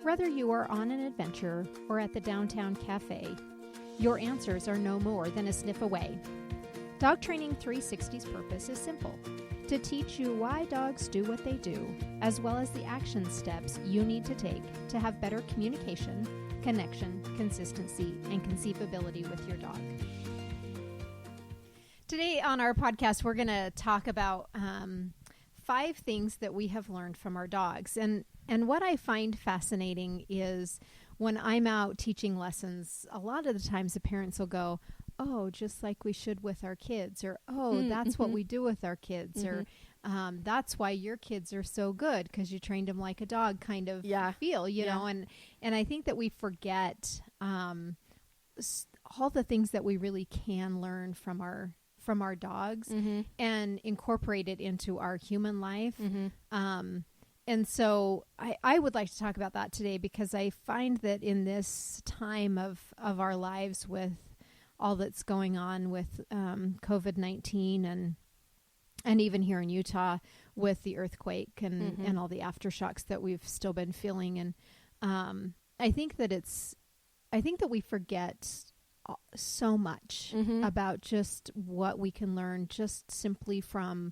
Whether you are on an adventure or at the downtown cafe, your answers are no more than a sniff away. Dog Training 360's purpose is simple: to teach you why dogs do what they do, as well as the action steps you need to take to have better communication, connection, consistency, and conceivability with your dog. Today on our podcast, we're going to talk about 5 things that we have learned from our dogs. And what I find fascinating is when I'm out teaching lessons, a lot of the times the parents will go, "Oh, just like we should with our kids," or "Oh, that's what we do with our kids," or "That's why your kids are so good because you trained them like a dog," kind of feel, you know. And I think that we forget all the things that we really can learn from our dogs and incorporate it into our human life. And so I would like to talk about that today, because I find that in this time of our lives, with all that's going on with COVID-19 and even here in Utah with the earthquake and all the aftershocks that we've still been feeling. And I think that we forget so much about just what we can learn just simply from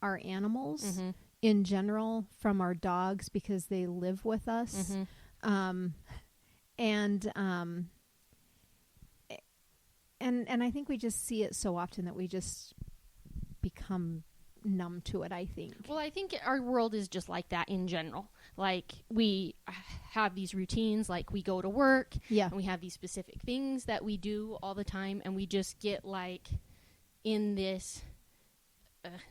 our animals in general, from our dogs, because they live with us. And I think we just see it so often that we just become numb to it, I think. Well, I think our world is just like that in general. Like, we have these routines, like we go to work, and we have these specific things that we do all the time, and we just get like in this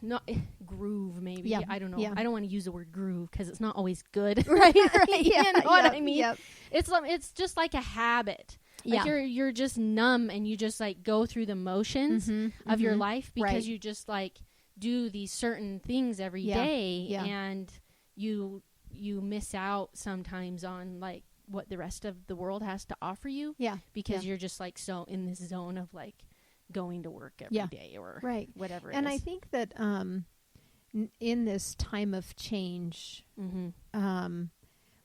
not groove, maybe. I don't know. I don't want to use the word groove because it's not always good. Right. You know what I mean? It's just like a habit. Like you're just numb, and you just like go through the motions of your life because you just like do these certain things every day, and you miss out sometimes on like what the rest of the world has to offer you. Because you're just like so in this zone of like going to work every day or whatever it is. And I think that in this time of change,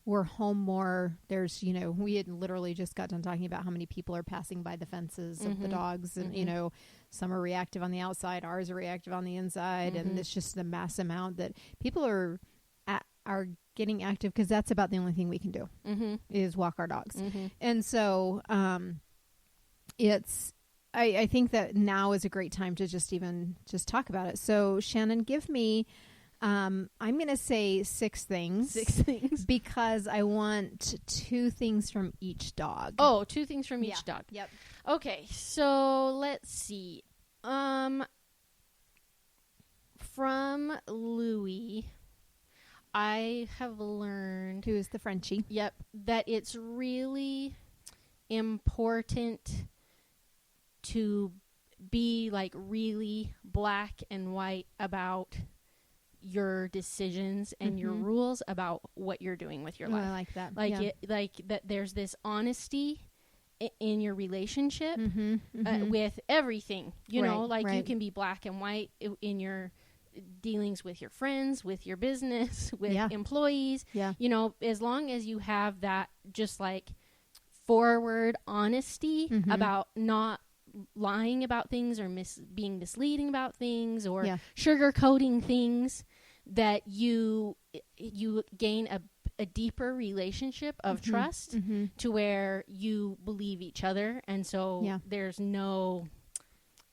we're home more. There's, we had literally just got done talking about how many people are passing by the fences of the dogs, and, some are reactive on the outside, ours are reactive on the inside, and it's just a mass amount that people are getting active, because that's about the only thing we can do is walk our dogs. And so I think that now is a great time to just talk about it. So Shannon, give me, I'm going to say 6 things. 6 things. Because I want 2 things from each dog. Oh, 2 things from each dog. Yep. Okay, so let's see. From Louie, I have learned... Who is the Frenchie? Yep. That it's really important to be like really black and white about your decisions and your rules about what you're doing with your life. I like that. Like that there's this honesty in your relationship with everything, you know, like you can be black and white in your dealings with your friends, with your business, with employees, you know, as long as you have that just like forward honesty about not lying about things or being misleading about things or sugarcoating things, that you gain a deeper relationship of trust to where you believe each other, and so there's no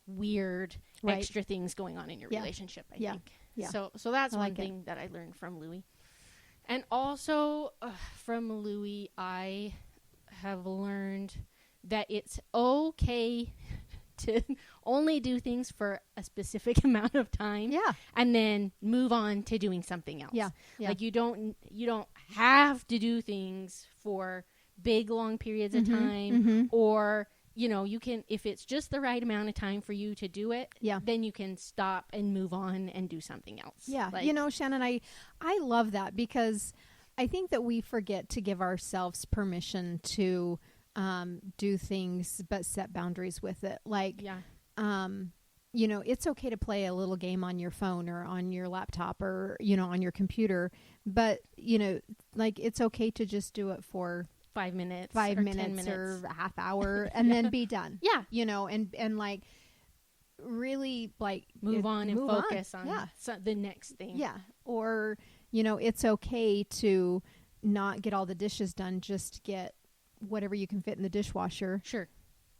weird extra things going on in your relationship, I think. So that's one thing that I learned from Louie. And also from Louie, I have learned that it's okay to only do things for a specific amount of time and then move on to doing something else. Like you don't have to do things for big long periods of time, or you know, you can, if it's just the right amount of time for you to do it, then you can stop and move on and do something else. Like, you know, Shannon, I love that, because I think that we forget to give ourselves permission to do things, but set boundaries with it. Like, you know, it's okay to play a little game on your phone or on your laptop or, you know, on your computer. But, you know, like it's okay to just do it for 5 minutes, 10 minutes or a half hour and then be done. Yeah. You know, and like really like move on and focus on the next thing. Yeah. Or, you know, it's okay to not get all the dishes done, just get whatever you can fit in the dishwasher. Sure.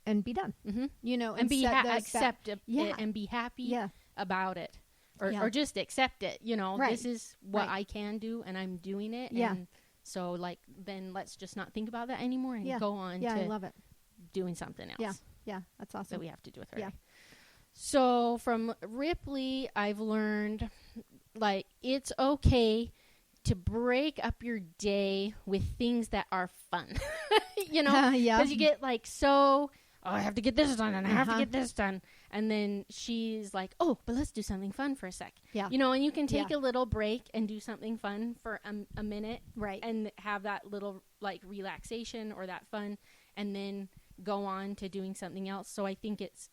And be done. Mm-hmm. You know, and be accept it and be happy about it. Or just accept it. You know, this is what I can do and I'm doing it. Yeah. And so like, then let's just not think about that anymore and go on to I love it. doing something else. Yeah. Yeah. That's awesome. That we have to do with her. Yeah. So from Ripley, I've learned like it's okay to break up your day with things that are fun. You know, because you get like I have to get this done and I have to get this done. And then she's like, oh, but let's do something fun for a sec. Yeah. You know, and you can take a little break and do something fun for a minute. Right. And have that little like relaxation or that fun and then go on to doing something else. So I think it's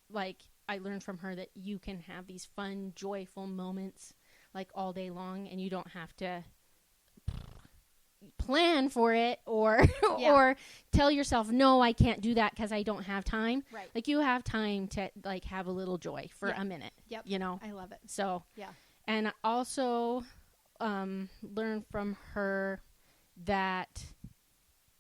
like I learned from her that you can have these fun, joyful moments like all day long and you don't have to plan for it or or tell yourself no, I can't do that because I don't have time. Right. Like you have time to like have a little joy for a minute. Yep. You know. I love it. So and also learn from her that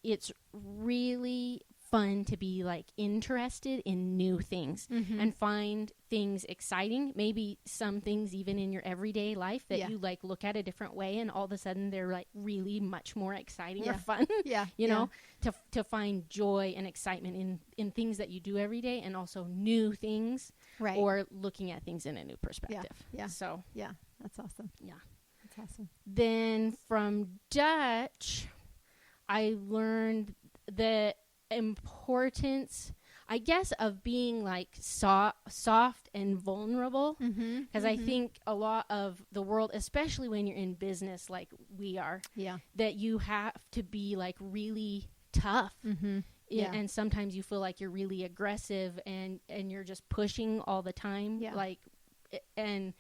it's really fun to be like interested in new things and find things exciting, maybe some things even in your everyday life that you like look at a different way and all of a sudden they're like really much more exciting or fun. You know, to find joy and excitement in things that you do every day and also new things or looking at things in a new perspective. So that's awesome. That's awesome. Then from Dutch I learned the importance, I guess, of being like soft and vulnerable because I think a lot of the world, especially when you're in business like we are, that you have to be like really tough and sometimes you feel like you're really aggressive and you're just pushing all the time like and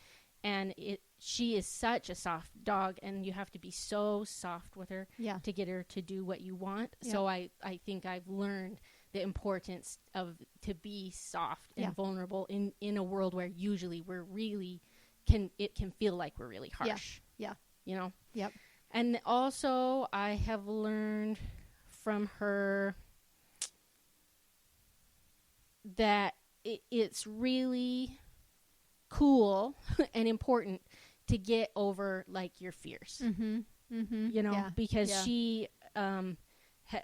she is such a soft dog and you have to be so soft with her to get her to do what you want. So I think I've learned the importance of to be soft and vulnerable in a world where usually we're really can feel like we're really harsh. You know? Yep. And also I have learned from her that it's really cool and important to get over like your fears, you know, because she,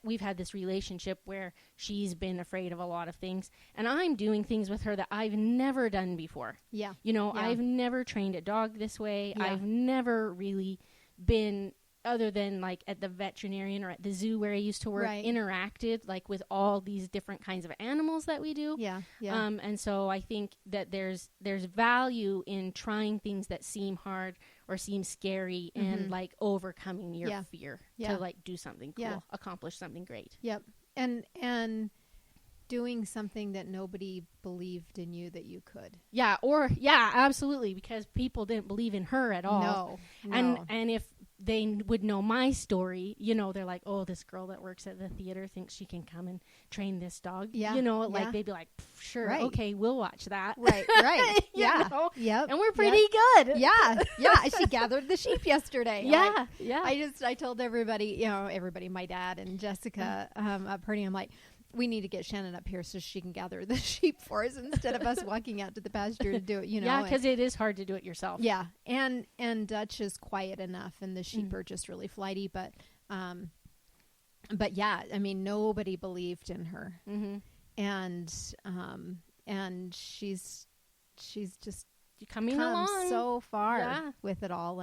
we've had this relationship where she's been afraid of a lot of things and I'm doing things with her that I've never done before. You know, I've never trained a dog this way. I've never really been, other than like at the veterinarian or at the zoo where I used to work, interacted like with all these different kinds of animals that we do. And so I think that there's value in trying things that seem hard or seem scary and like overcoming your fear to like do something cool, accomplish something great. And doing something that nobody believed in you that you could. Absolutely, because people didn't believe in her at all. No. And if they would know my story, you know, they're like, oh, this girl that works at the theater thinks she can come and train this dog. You know, like they'd be like, sure, okay, we'll watch that. Right. You know? And we're pretty good. She gathered the sheep yesterday. I told everybody, my dad and Jessica up Purdy, I'm like, we need to get Shannon up here so she can gather the sheep for us instead of us walking out to the pasture to do it, you know. Yeah, because it is hard to do it yourself. Yeah, and Dutch is quiet enough, and the sheep are just really flighty. But yeah, I mean, nobody believed in her, and she's just coming come along so far with it all,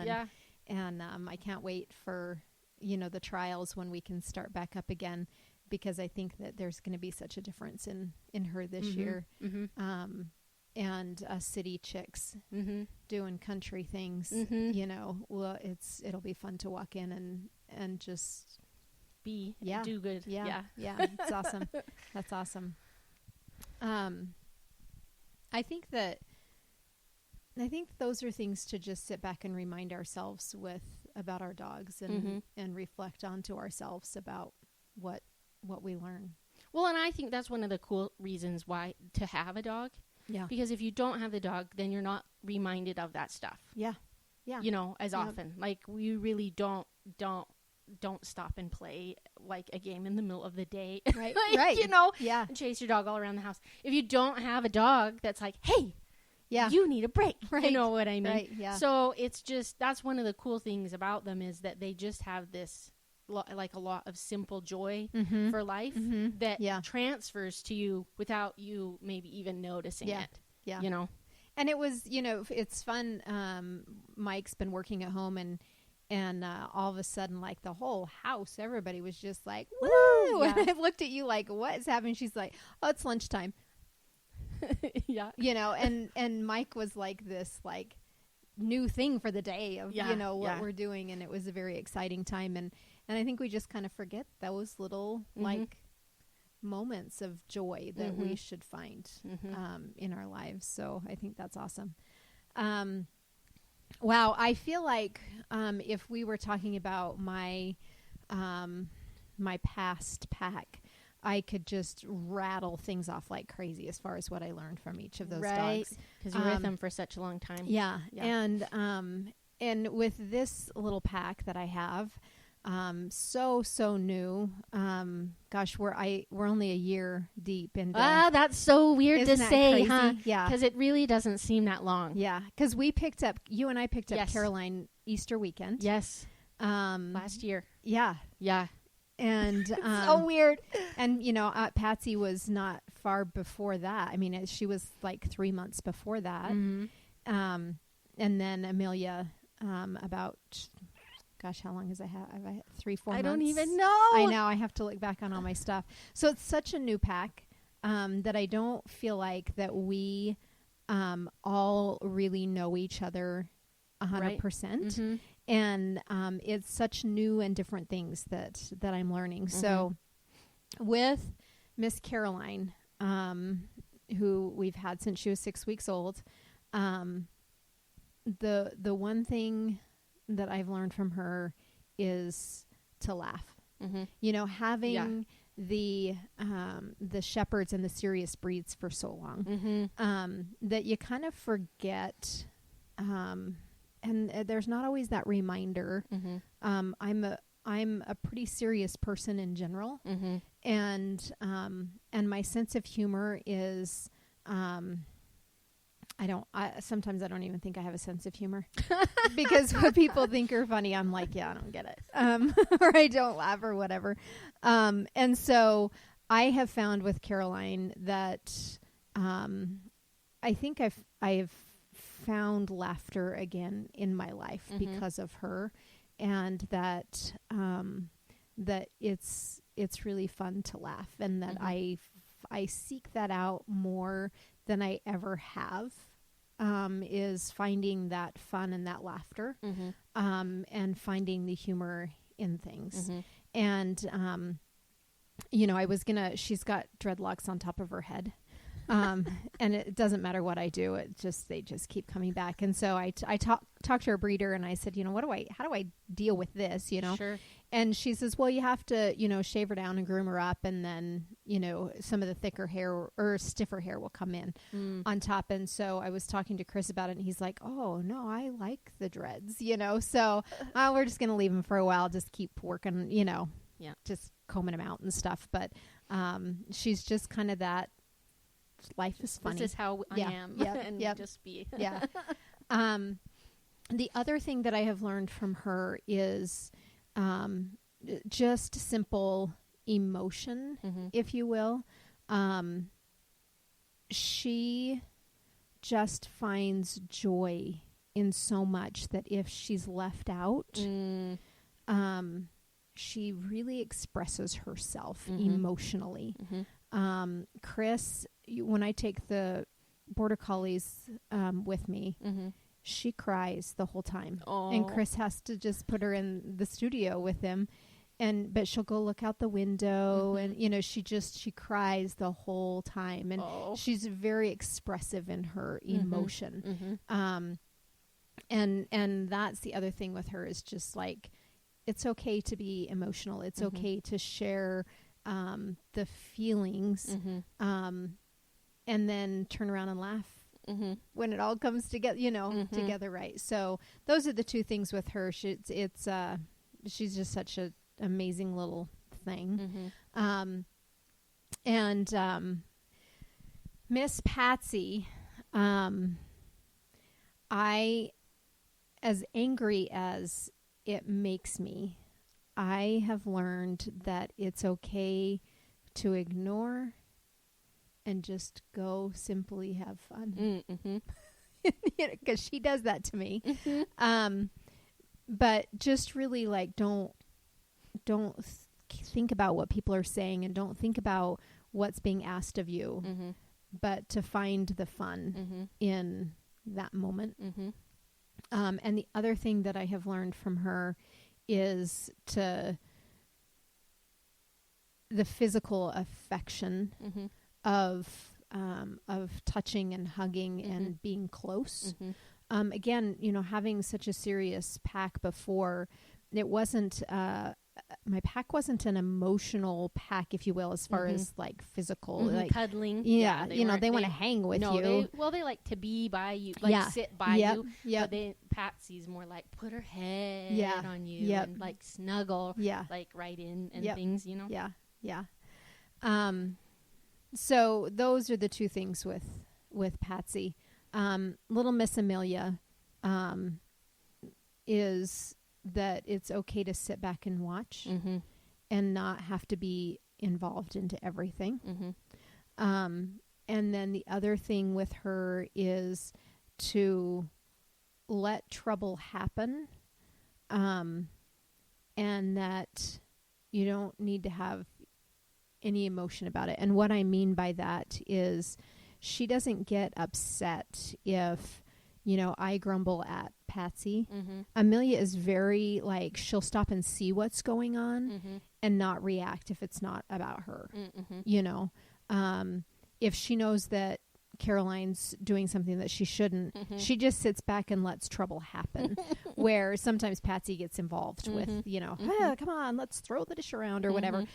and I can't wait for the trials when we can start back up again. Because I think that there's going to be such a difference in her this year. And us city chicks doing country things, well, it'll be fun to walk in and just do good. Yeah. It's awesome. That's awesome. I I think those are things to just sit back and remind ourselves about our dogs and reflect onto ourselves about what we learn. Well, and I think that's one of the cool reasons why to have a dog. Yeah. Because if you don't have the dog, then you're not reminded of that stuff. Yeah. Yeah. You know, as often. Like, we really don't stop and play like a game in the middle of the day. Right. Like, right. You know, yeah. and chase your dog all around the house. If you don't have a dog that's like, hey, yeah, you need a break. Right. You know what I mean? Right. Yeah. So it's just, that's one of the cool things about them is that they just have this like a lot of simple joy for life that transfers to you without you maybe even noticing it. Yeah. You know? And it was, you know, it's fun. Mike's been working at home and all of a sudden, like the whole house, everybody was just like, woo! Yeah. And I looked at you like, what is happening? She's like, oh, it's lunchtime. Yeah. You know, and Mike was like this, like, new thing for the day of, you know, what we're doing. And it was a very exciting time. And I think we just kind of forget those little, like, moments of joy that we should find in our lives. So I think that's awesome. Wow. I feel like if we were talking about my past pack, I could just rattle things off like crazy as far as what I learned from each of those dogs. Because you're with them for such a long time. Yeah. And with this little pack that I have, so new. Gosh, we're only a year deep into. That's so weird to say, crazy? huh? Yeah, because it really doesn't seem that long. Yeah, because you and I picked up Caroline Easter weekend. Yes. Last year. Yeah. Yeah. And so weird. And you know, Patsy was not far before that. I mean, she was like 3 months before that. And then Amelia, about. Gosh, how long has I had? 3-4 months? I don't even know. I know. I have to look back on all my stuff. So it's such a new pack that I don't feel like that we all really know each other 100%. And it's such new and different things that I'm learning. So with Miss Caroline, who we've had since she was 6 weeks old, the one thing that I've learned from her is to laugh. You know, having the shepherds and the serious breeds for so long, that you kind of forget, and there's not always that reminder. I'm a pretty serious person in general, and my sense of humor is, sometimes I don't even think I have a sense of humor because what people think are funny, I'm like, yeah, I don't get it. Or I don't laugh or whatever. And so I have found with Caroline that, I think I've found laughter again in my life because of her, and that, that it's really fun to laugh, and that I seek that out more than I ever have, is finding that fun and that laughter, and finding the humor in things. And, you know, she's got dreadlocks on top of her head. And it doesn't matter what I do. They just keep coming back. And so I talked to her breeder and I said, you know, how do I deal with this? You know? Sure. And she says, well, you have to, you know, shave her down and groom her up. And then, you know, some of the thicker hair or stiffer hair will come in on top. And so I was talking to Chris about it and he's like, oh no, I like the dreads, you know? So we're just going to leave them for a while. Just keep working, you know, just combing them out and stuff. But, she's just kind of that. Life is funny. This is how I am. And just be. Yeah. The other thing that I have learned from her is just simple emotion, if you will. She just finds joy in so much that if she's left out, she really expresses herself emotionally. Chris, when I take the border collies with me, she cries the whole time. And Chris has to just put her in the studio with him but she'll go look out the window, and she cries the whole time, and she's very expressive in her emotion. And that's the other thing with her, is just like, it's okay to be emotional. It's okay to share the feelings, and then turn around and laugh when it all comes together, together right. So those are the two things with her. She's just such an amazing little thing. And Miss Patsy, I, as angry as it makes me, I have learned that it's okay to ignore and just go simply have fun. Because she does that to me. But just really, like, don't think about what people are saying, and don't think about what's being asked of you, but to find the fun in that moment. And the other thing that I have learned from her is the physical affection of touching and hugging and being close. Again, having such a serious pack before, it wasn't, my pack wasn't an emotional pack, if you will, as far as like physical, like cuddling. Yeah. They want to hang with you. They like to be by you, like sit by you. But Patsy's more like put her head on you and like snuggle, like right in and things, So those are the two things with Patsy. Little Miss Amelia, is that it's okay to sit back and watch and not have to be involved into everything. And then the other thing with her is to let trouble happen, and that you don't need to have any emotion about it. And what I mean by that is, she doesn't get upset if, I grumble at Patsy. Amelia is very, like, she'll stop and see what's going on and not react if it's not about her. If she knows that Caroline's doing something that she shouldn't, she just sits back and lets trouble happen. Where sometimes Patsy gets involved with, hey, come on, let's throw the dish around or whatever.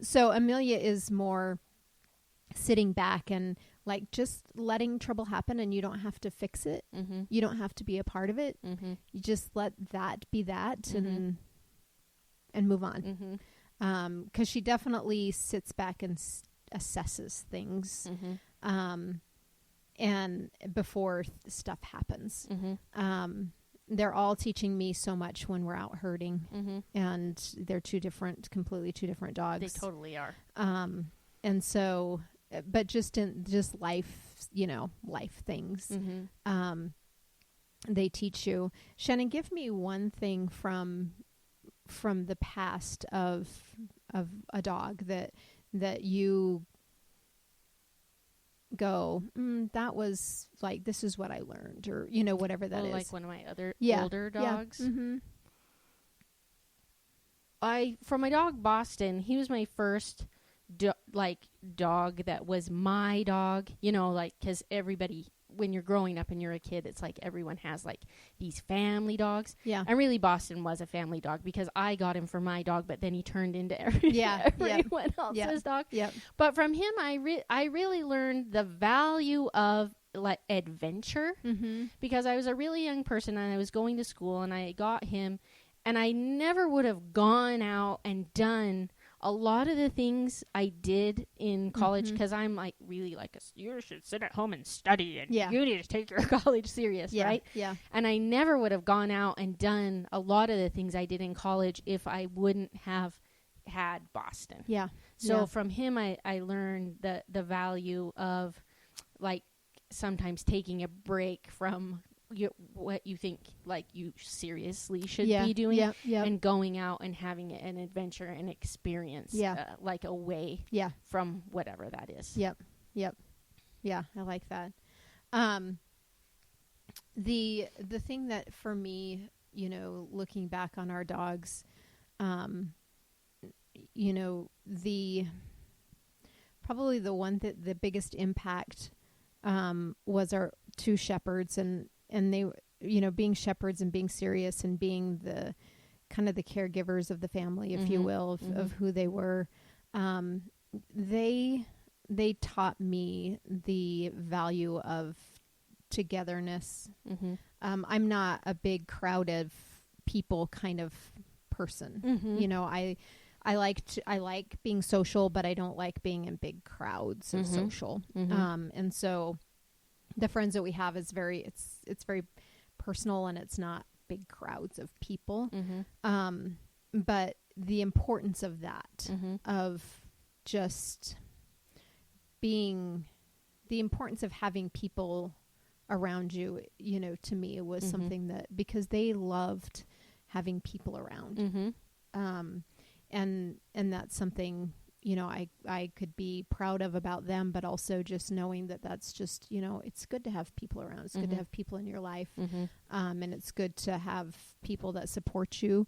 So Amelia is more sitting back and like just letting trouble happen, and you don't have to fix it. You don't have to be a part of it. You just let that be that and move on. 'Cause she definitely sits back and assesses things. And before stuff happens. They're all teaching me so much when we're out herding, and they're completely two different dogs. They totally are. And so, but just life, life things, they teach you. Shannon, give me one thing from the past of a dog that you go, that was like, this is what I learned, or whatever that is. Like one of my other older dogs. For my dog Boston, he was my first dog that was my dog, because everybody, when you're growing up and you're a kid, it's like everyone has like these family dogs. And really Boston was a family dog because I got him for my dog, but then he turned into everyone else's dog. But from him, I really learned the value of like adventure, because I was a really young person and I was going to school, and I got him, and I never would have gone out and done a lot of the things I did in college, because I'm like really like, you should sit at home and study, and you need to take your college serious, right? And I never would have gone out and done a lot of the things I did in college if I wouldn't have had Boston. So from him, I learned the value of like sometimes taking a break from what you think like you seriously should be doing, and going out and having an adventure and experience, like away from whatever that is. I like that. The thing that for me, looking back on our dogs, probably the biggest impact was our 2 shepherds, and they, being shepherds and being serious and being the kind of the caregivers of the family, if you will, of who they were. They taught me the value of togetherness. I'm not a big crowd of people kind of person. I like being social, but I don't like being in big crowds of social. And so the friends that we have is it's very personal, and it's not big crowds of people. But the importance of that, of just the importance of having people around you, to me, it was something that, because they loved having people around. And that's something, I could be proud of about them, but also just knowing that that's just, it's good to have people around. It's good to have people in your life. And it's good to have people that support you,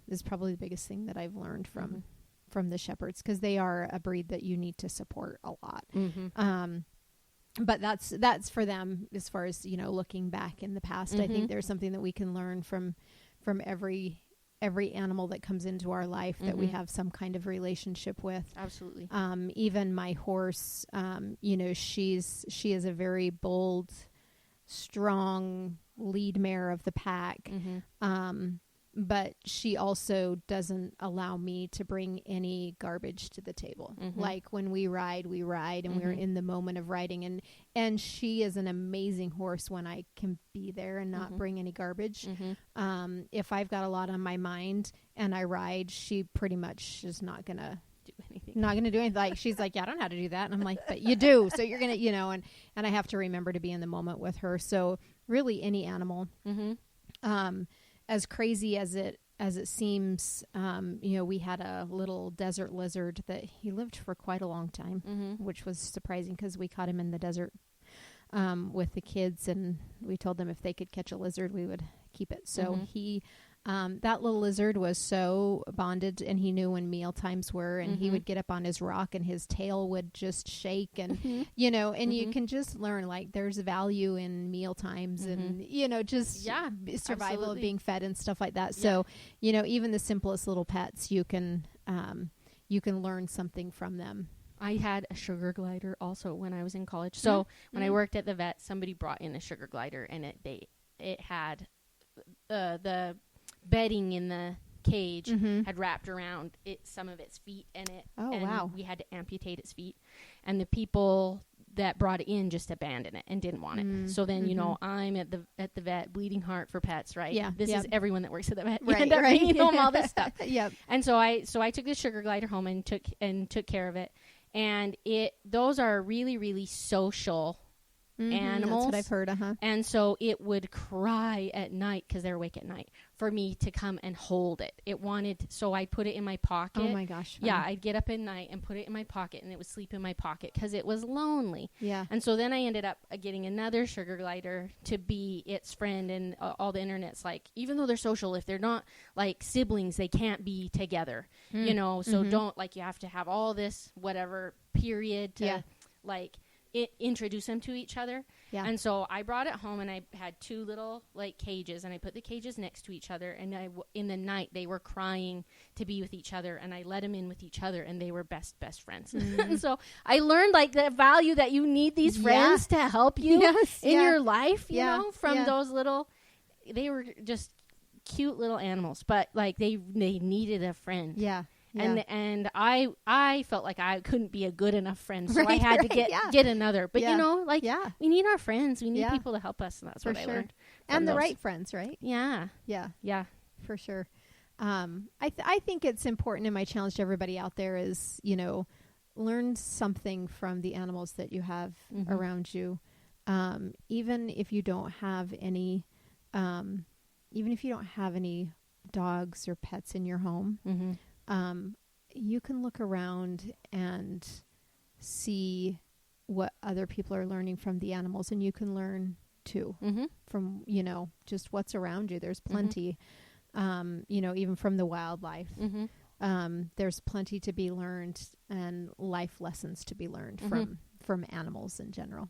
is probably the biggest thing that I've learned from the shepherds, because they are a breed that you need to support a lot. But that's for them as far as, looking back in the past. I think there's something that we can learn from every animal that comes into our life that we have some kind of relationship with. Absolutely. Even my horse, she is a very bold, strong lead mare of the pack. But she also doesn't allow me to bring any garbage to the table. Like when we ride and we're in the moment of riding, and she is an amazing horse when I can be there and not bring any garbage. If I've got a lot on my mind and I ride, she pretty much is not going to do anything. Like, she's like, yeah, I don't know how to do that. And I'm like, but you do. So you're going to, and I have to remember to be in the moment with her. So really any animal, as crazy as it seems, we had a little desert lizard that he lived for quite a long time, which was surprising because we caught him in the desert with the kids, and we told them if they could catch a lizard, we would keep it. So he, that little lizard was so bonded, and he knew when meal times were, and he would get up on his rock and his tail would just shake, and and you can just learn, like, there's value in meal times, and just survival absolutely. of being fed and stuff like that. So even the simplest little pets, you can learn something from them. I had a sugar glider also when I was in college. So when I worked at the vet, somebody brought in a sugar glider, and it had the bedding in the cage had wrapped around some of its feet, and we had to amputate its feet, and the people that brought it in just abandoned it and didn't want it. So then I'm at the vet, bleeding heart for pets, right? Yeah, this is everyone that works at the vet. Right, you end up bringing home all this stuff. Yep. And so I took the sugar glider home and took care of it, and those are really, really social animals. That's what I've heard. And so it would cry at night because they're awake at night for me to come and hold it. So I put it in my pocket. Oh my gosh. Yeah, I'd get up at night and put it in my pocket, and it would sleep in my pocket because it was lonely. Yeah. And so then I ended up getting another sugar glider to be its friend, and all the internet's like, even though they're social, if they're not like siblings, they can't be together, so don't, like, you have to have all this whatever period to introduce them to each other. Yeah. And so I brought it home, and I had 2 little like cages, and I put the cages next to each other, and in the night they were crying to be with each other, and I let them in with each other, and they were best friends. And so I learned, like, the value that you need these friends to help you in your life, you know, from those little, they were just cute little animals, but like they needed a friend. Yeah. And I felt like I couldn't be a good enough friend, so I had to get another. But we need our friends. We need people to help us, and that's what I learned. And the right friends, right? Yeah, for sure. I think it's important, and my challenge to everybody out there is, learn something from the animals that you have around you, even if you don't have any, dogs or pets in your home. You can look around and see what other people are learning from the animals, and you can learn too from, just what's around you. There's plenty, even from the wildlife. there's plenty to be learned and life lessons to be learned from animals in general.